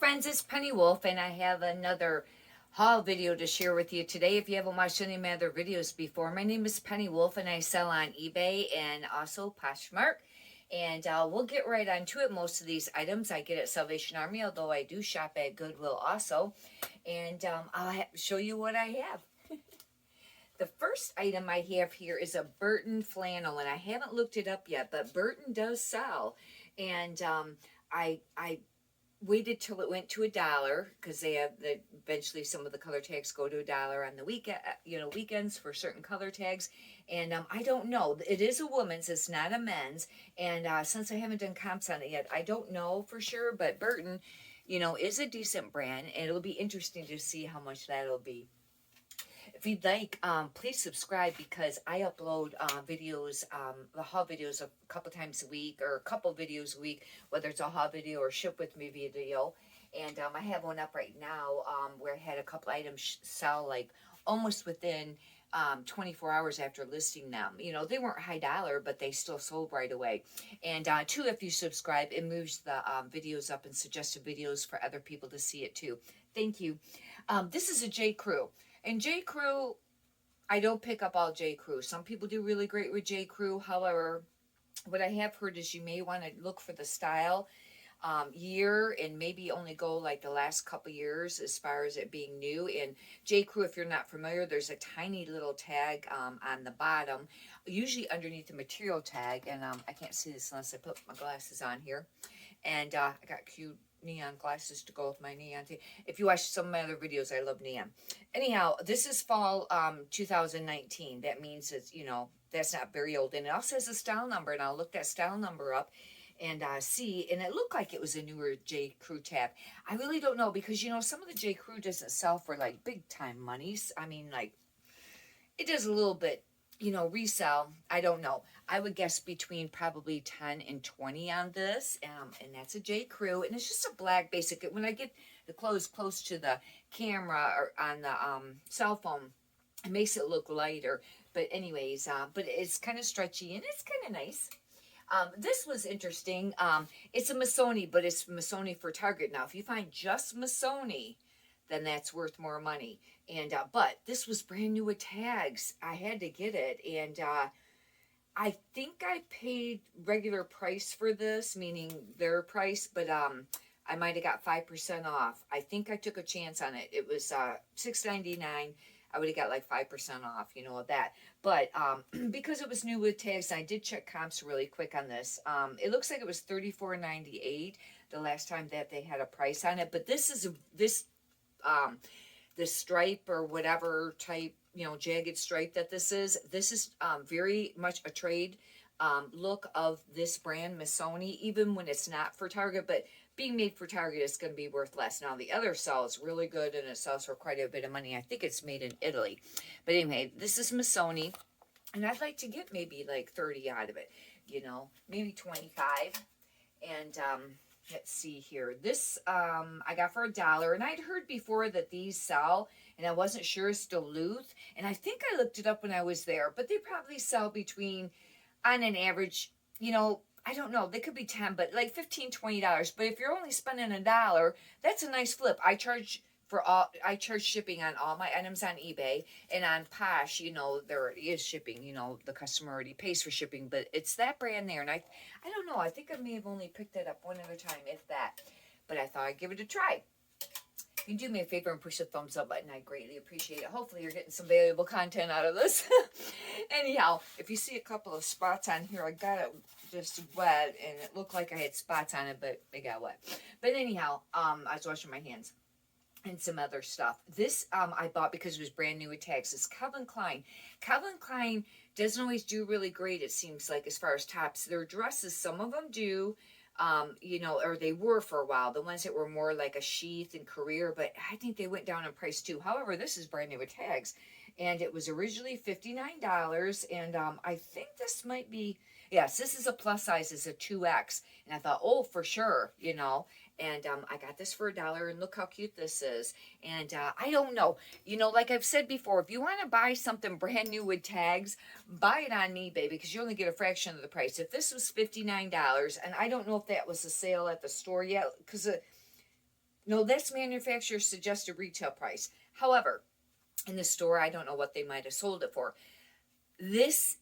friends, it's Penny Wolf, and I have another haul video to share with you today. If you haven't watched any of my other videos before, my name is Penny Wolf, and I sell on eBay and also Poshmark. And we'll get right on to it. Most of these items I get at Salvation Army, although I do shop at Goodwill also. And I'll show you what I have. The first item I have here is a BURTON flannel, and I haven't looked it up yet, but BURTON does sell. And I waited till it went to $1 because they have eventually some of the color tags go to $1 on the weekend, weekends for certain color tags. And I don't know. It is a woman's. It's not a men's. And since I haven't done comps on it yet, I don't know for sure. But BURTON, is a decent brand, and it'll be interesting to see how much that'll be. If you'd like, please subscribe because I upload videos, the haul videos a couple times a week or a couple videos a week, whether it's a haul video or ship with me video. And I have one up right now where I had a couple items sell like almost within 24 hours after listing them. They weren't high dollar, but they still sold right away. And two, if you subscribe, it moves the videos up and suggested videos for other people to see it too. Thank you. This is a J. Crew. And J. Crew, I don't pick up all J. Crew. Some people do really great with J. Crew. However, what I have heard is you may want to look for the style year and maybe only go like the last couple years as far as it being new. And J. Crew, if you're not familiar, there's a tiny little tag on the bottom, usually underneath the material tag. And I can't see this unless I put my glasses on here. And I got cute neon glasses to go with my neon tape. If you watch some of my other videos, I love neon. Anyhow, this is fall 2019. That means it's, that's not very old. And it also has a style number, and I'll look that style number up and see. And it looked like it was a newer J. Crew tab. I really don't know because, some of the J. Crew doesn't sell for like big time monies. I mean, like, it does a little bit, resell. I don't know. I would guess between probably 10 and 20 on this. And that's a J. Crew. And it's just a black basic. When I get the clothes close to the camera or on the cell phone, it makes it look lighter. But anyways, but it's kind of stretchy and it's kind of nice. This was interesting. It's a MISSONI, but it's MISSONI for Target. Now, if you find just MISSONI, then that's worth more money. And but this was brand new with tags. I had to get it. And I think I paid regular price for this, meaning their price, but I might have got 5% off. I think I took a chance on it. It was $6.99. I would have got like 5% off, that. But because it was new with tags, I did check comps really quick on this. It looks like it was $34.98 the last time that they had a price on it. But this is this stripe or whatever type, jagged stripe that this is very much a trade look of this brand, MISSONI, even when it's not for Target, but being made for Target is going to be worth less. Now, the other sells really good, and it sells for quite a bit of money. I think it's made in Italy. But anyway, this is MISSONI, and I'd like to get maybe like 30 out of it, maybe 25. And let's see here. This I got for $1, and I'd heard before that these sell, and I wasn't sure it's Duluth, and I think I looked it up when I was there, but they probably sell between, on an average, I don't know, they could be 10, but like $15, $20. But if you're only spending $1, that's a nice flip. I charge shipping on all my items on eBay, and on Posh, there is shipping, the customer already pays for shipping, but it's that brand there. And I don't know, I think I may have only picked that up one other time, if that, but I thought I'd give it a try. If you do me a favor and push the thumbs up button, I greatly appreciate it. Hopefully you're getting some valuable content out of this. Anyhow, if you see a couple of spots on here, I got it just wet, and it looked like I had spots on it, but they got wet. But anyhow, I was washing my hands. And some other stuff. This I bought because it was brand new with tags. It's Calvin Klein. Calvin Klein doesn't always do really great, it seems like, as far as tops. Their dresses, some of them do, or they were for a while. The ones that were more like a sheath and career, but I think they went down in price too. However, this is brand new with tags. And it was originally $59. And I think this might be, yes, this is a plus size. It's a 2X. And I thought, oh, for sure, And I got this for $1, and look how cute this is. And I don't know. Like I've said before, if you want to buy something brand new with tags, buy it on eBay because you only get a fraction of the price. If this was $59, and I don't know if that was a sale at the store yet, because No, that's manufacturer's suggested retail price. However, in the store, I don't know what they might have sold it for. This,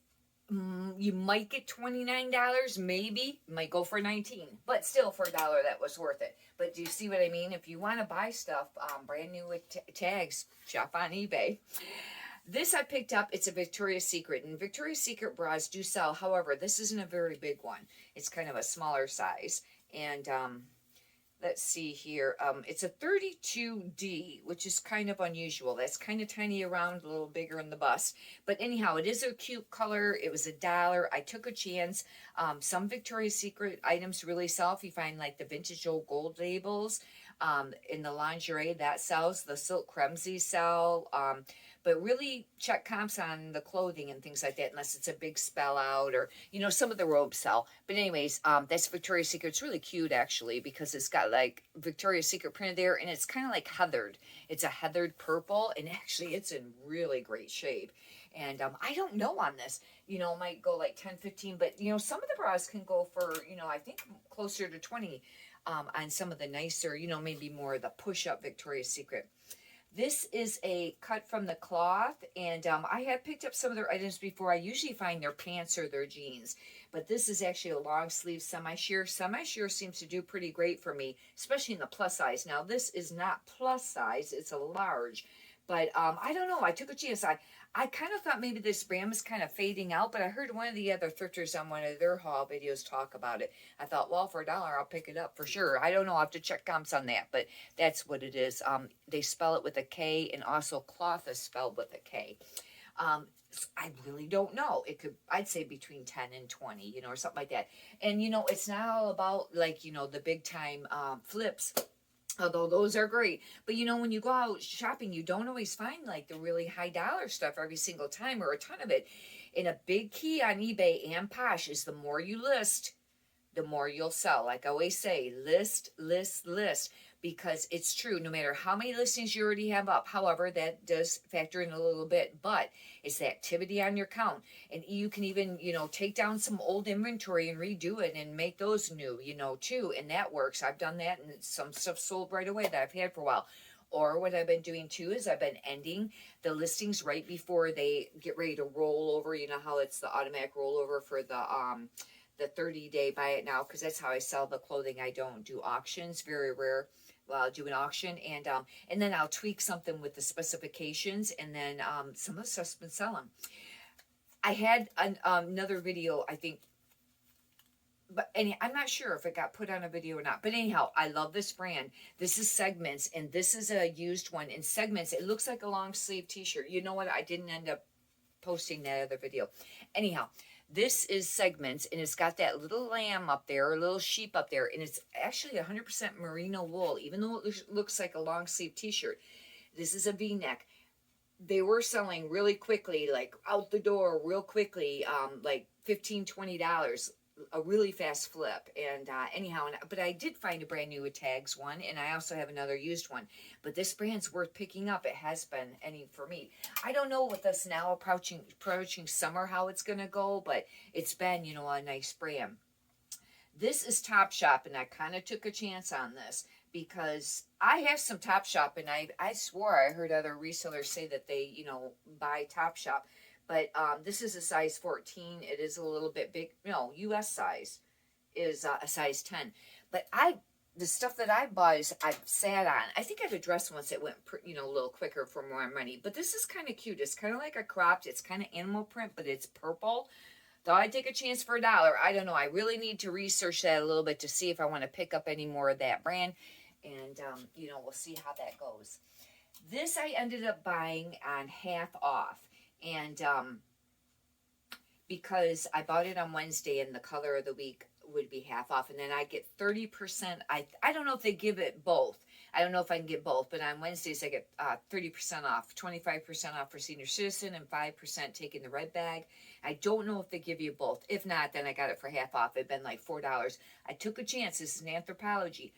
you might get $29, maybe, might go for 19, but still for $1, that was worth it. But do you see what I mean? If you want to buy stuff brand new with tags, shop on eBay. This I picked up. It's a Victoria's Secret, and Victoria's Secret bras do sell. However, this isn't a very big one. It's kind of a smaller size, and let's see here. It's a 32D, which is kind of unusual. That's kind of tiny around, a little bigger in the bust. But anyhow, it is a cute color. It was $1. I took a chance. Some Victoria's Secret items really sell. If you find like the vintage old gold labels in the lingerie, that sells. The silk cremsies sell. But really check comps on the clothing and things like that, unless it's a big spell out, or, you know, some of the robes sell. But anyways, that's Victoria's Secret. It's really cute, actually, because it's got like Victoria's Secret printed there, and it's kind of like heathered. It's a heathered purple, and actually it's in really great shape. And I don't know on this, you know, might go like 10, 15, but, you know, some of the bras can go for, you know, I think closer to 20 on some of the nicer, you know, maybe more of the push-up Victoria's Secret. This is a cut from the cloth, and I have picked up some of their items before. I usually find their pants or their jeans, but this is actually a long sleeve semi-sheer. Semi-sheer seems to do pretty great for me, especially in the plus size. Now, this is not plus size. It's a large, but I don't know. I took a chance. I kind of thought maybe this brand was kind of fading out, but I heard one of the other thrifters on one of their haul videos talk about it. I thought, well, for $1, I'll pick it up for sure. I don't know. I'll have to check comps on that, but that's what it is. They spell it with a K, and also cloth is spelled with a K. I really don't know. It could, I'd say between 10 and 20, you know, or something like that. And, you know, it's not all about, like, you know, the big time flips. Although those are great. But, you know, when you go out shopping, you don't always find, like, the really high dollar stuff every single time, or a ton of it. And a big key on eBay and Posh is the more you list, the more you'll sell. Like I always say, list, list, list. Because it's true, no matter how many listings you already have up. However, that does factor in a little bit, but it's the activity on your count. And you can even, you know, take down some old inventory and redo it and make those new, you know, too. And that works. I've done that, and some stuff sold right away that I've had for a while. Or what I've been doing too is I've been ending the listings right before they get ready to roll over. You know how it's the automatic rollover for the 30-day buy it now, because that's how I sell the clothing. I don't do auctions, very rare. Well, I'll do an auction, and then I'll tweak something with the specifications, and then some of the stuff's been selling. I had another video, I think, but I'm not sure if it got put on a video or not. But anyhow, I love this brand. This is Segments, and this is a used one. In Segments, it looks like a long sleeve t-shirt. You know what? I didn't end up posting that other video. Anyhow, this is Segments, and it's got that little lamb up there, a little sheep up there, and it's actually 100% merino wool, even though it looks like a long sleeve t-shirt. This is a v-neck. They were selling really quickly, like out the door real quickly, like $15, $20, a really fast flip. And anyhow, but I did find a brand new with tags one, and I also have another used one. But this brand's worth picking up. It has been, for me. I don't know with us now approaching summer how it's going to go, but it's been, you know, a nice brand. This is TOPSHOP, and I kind of took a chance on this because I have some TOPSHOP, and I swore I heard other resellers say that they, you know, buy TOPSHOP. But this is a size 14. It is a little bit big. No, U.S. size is a size 10. But the stuff that I bought is I've sat on. I think I had a dress once that went, you know, a little quicker for more money. But this is kind of cute. It's kind of like a cropped. It's kind of animal print, but it's purple. Thought I'd take a chance for $1. I don't know. I really need to research that a little bit to see if I want to pick up any more of that brand. And, you know, we'll see how that goes. This I ended up buying on half off. And because I bought it on Wednesday and the color of the week would be half off, and then I get 30%. I don't know if they give it both. I don't know if I can get both, but on Wednesdays I get 30% off, 25% off for senior citizen, and 5% taking the red bag. I don't know if they give you both. If not, then I got it for half off. It'd been like $4. I took a chance. This is an Anthropologie.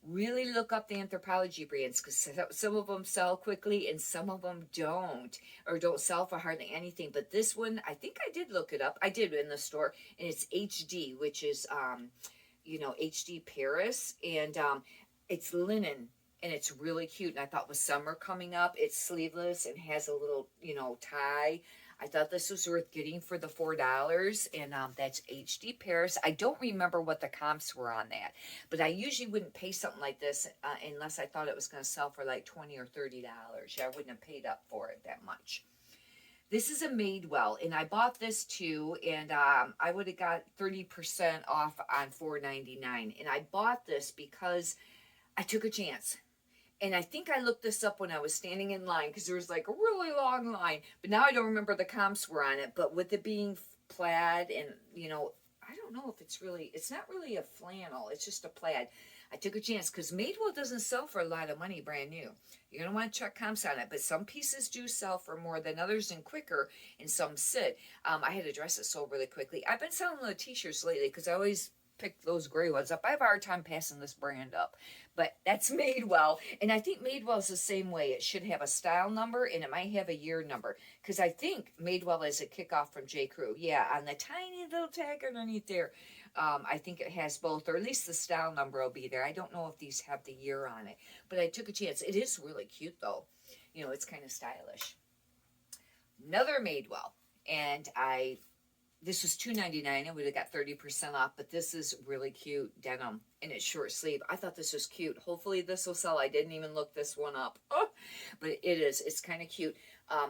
Really look up the Anthropologie brands, because some of them sell quickly and some of them don't, or don't sell for hardly anything. But this one, I think I did look it up. I did in the store, and it's HD, which is, you know, HD Paris, and it's linen. and it's really cute. And I thought with summer coming up, it's sleeveless and has a little, you know, tie. I thought this was worth getting for the $4, and that's HD Paris. I don't remember what the comps were on that, but I usually wouldn't pay something like this unless I thought it was going to sell for like $20 or $30. Yeah, I wouldn't have paid up for it that much. This is a Madewell, and I bought this too, and I would have got 30% off on $4.99, and I bought this because I took a chance. And I think I looked this up when I was standing in line because there was like a really long line. But now I don't remember the comps were on it. But with it being plaid and, you know, I don't know if it's really, it's not really a flannel. It's just a plaid. I took a chance because Madewell doesn't sell for a lot of money brand new. You're going to want to check comps on it. But some pieces do sell for more than others and quicker, and some sit. I had to dress it sold really quickly. I've been selling the t-shirts lately because I always pick those gray ones up. I have a hard time passing this brand up, but that's Madewell, and I think Madewell is the same way. It should have a style number, and it might have a year number, because I think Madewell is a kickoff from J. Crew. Yeah, on the tiny little tag underneath there, I think it has both, or at least the style number will be there. I don't know if these have the year on it, but I took a chance. It is really cute, though. You know, it's kind of stylish. Another Madewell, and this was $2.99. I would have got 30% off, but this is really cute denim, and it's short sleeve. I thought this was cute. Hopefully this will sell. I didn't even look this one up, but it is. It's kind of cute.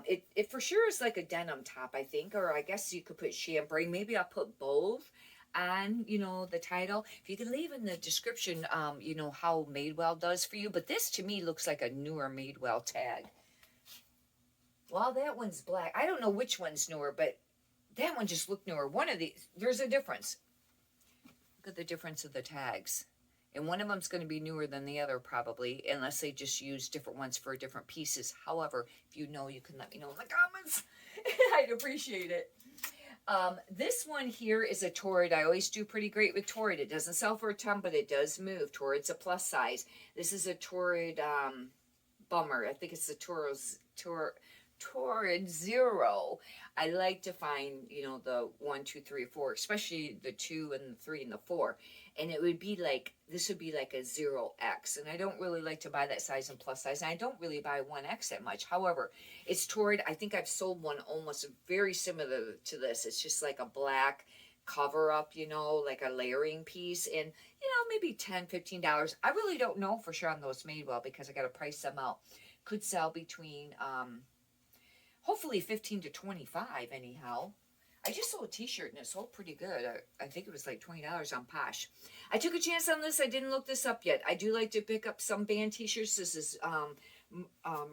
It for sure is like a denim top, I think, or I guess you could put chambray. Maybe I'll put both on, you know, the title. If you can leave in the description, you know, how Madewell does for you. But this to me looks like a newer Madewell tag. Well, that one's black. I don't know which one's newer, but that one just looked newer. One of these, there's a difference. Look at the difference of the tags. And one of them's going to be newer than the other probably, unless they just use different ones for different pieces. However, if you know, you can let me know in the comments. I'd appreciate it. This one here is a Torrid. I always do pretty great with Torrid. It doesn't sell for a ton, but it does move. Torrid's a plus size. This is a Torrid Bummer. I think it's the Torrid Zero. I like to find, you know, the 1, 2, 3, 4, especially the 2 and the 3 and the 4. And it would be like, this would be like a 0X. And I don't really like to buy that size in plus size. And I don't really buy 1X that much. However, it's Torrid. I think I've sold one almost very similar to this. It's just like a black cover up, you know, like a layering piece. And, you know, maybe $10, $15. I really don't know for sure on those Madewell because I got to price them out. Could sell between, hopefully 15 to 25 anyhow. I just sold a t-shirt and it sold pretty good. I think it was like $20 on Posh. I took a chance on this. I didn't look this up yet. I do like to pick up some band t-shirts. This is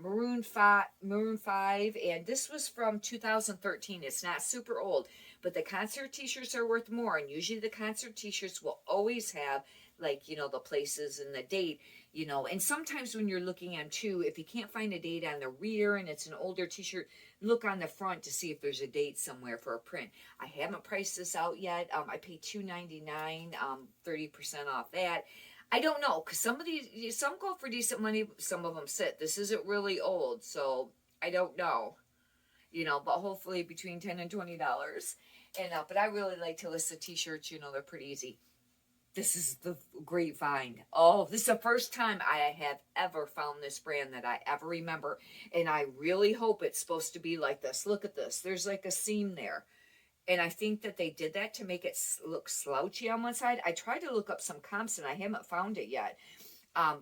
Maroon 5, and this was from 2013. It's not super old, but the concert t-shirts are worth more, and usually the concert t-shirts will always have, like, you know, the places and the date, you know, and sometimes when you're looking at too, if you can't find a date on the rear and it's an older t-shirt, look on the front to see if there's a date somewhere for a print. I haven't priced this out yet. I paid $2.99, 30% off that. I don't know, because some go for decent money, some of them sit. This isn't really old, so I don't know, you know, but hopefully between $10 and $20. And but I really like to list the t-shirts, you know, they're pretty easy. This is the great find. Oh, this is the first time I have ever found this brand that I ever remember. And I really hope it's supposed to be like this. Look at this. There's like a seam there. And I think that they did that to make it look slouchy on one side. I tried to look up some comps and I haven't found it yet.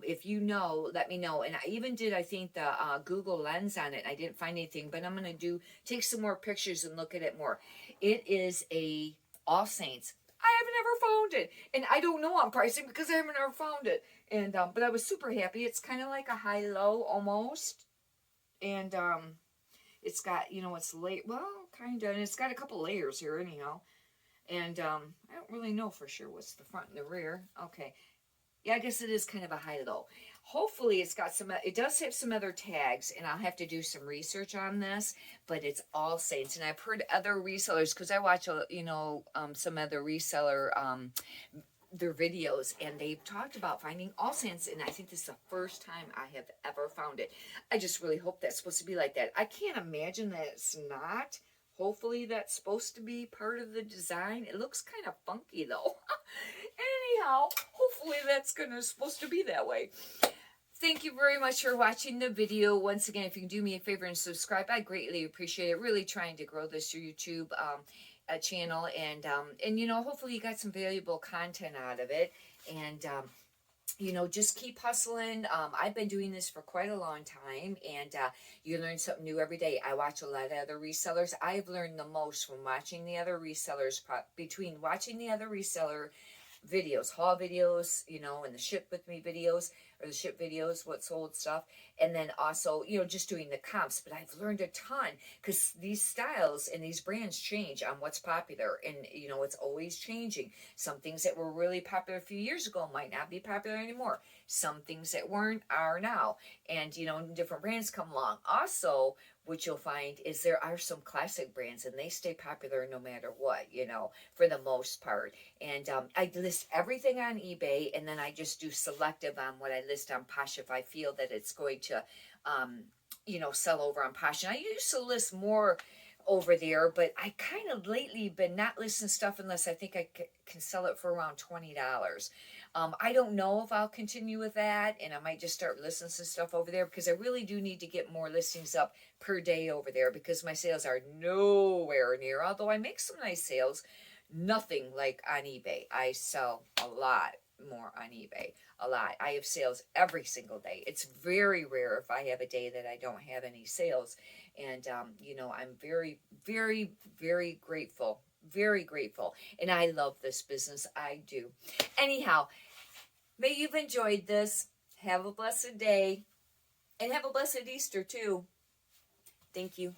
If you know, let me know. And I even did, I think, the Google Lens on it. I didn't find anything, but I'm going to take some more pictures and look at it more. It is a All Saints. I haven't ever found it, and I don't know on pricing because I haven't ever found it. And but I was super happy. It's kind of like a high-low almost, and it's got, you know, it's well, kind of, and it's got a couple layers here anyhow. And I don't really know for sure what's the front and the rear. Okay, yeah, I guess it is kind of a high-low. Hopefully it's got some, it does have some other tags, and I'll have to do some research on this, but it's All Saints. And I've heard other resellers, because I watch, you know, some other reseller, their videos, and they've talked about finding All Saints, and I think this is the first time I have ever found it. I just really hope that's supposed to be like that. I can't imagine that it's not. Hopefully that's supposed to be part of the design. It looks kind of funky though. Anyhow, hopefully that's supposed to be that way. thank you very much for watching the video. Once again, if you can do me a favor and subscribe, I greatly appreciate it. Really trying to grow this YouTube channel, and you know, hopefully you got some valuable content out of it, and you know, just keep hustling. I've been doing this for quite a long time, and you learn something new every day. I watch a lot of other resellers. I've learned the most from watching the other resellers, between watching the other reseller videos, haul videos, you know, and the ship with me videos, or the ship videos, what sold stuff, and then also, you know, just doing the comps. But I've learned a ton, because these styles and these brands change on what's popular, and you know, it's always changing. Some things that were really popular a few years ago might not be popular anymore. Some things that weren't are now, and you know, different brands come along. Also, what you'll find is there are some classic brands, and they stay popular no matter what, you know, for the most part. And I list everything on eBay, and then I just do selective on what I list on Posh if I feel that it's going to, you know, sell over on Posh. And I used to list more over there, but I kind of lately been not listing stuff unless I think I can sell it for around $20. I don't know if I'll continue with that, and I might just start listing some stuff over there, because I really do need to get more listings up per day over there, because my sales are nowhere near, although I make some nice sales, nothing like on eBay. I sell a lot more on eBay, a lot. I have sales every single day. It's very rare if I have a day that I don't have any sales, and you know, I'm very, very, very grateful. Very grateful. And I love this business. I do. Anyhow, may you've enjoyed this. Have a blessed day. And have a blessed Easter too. Thank you.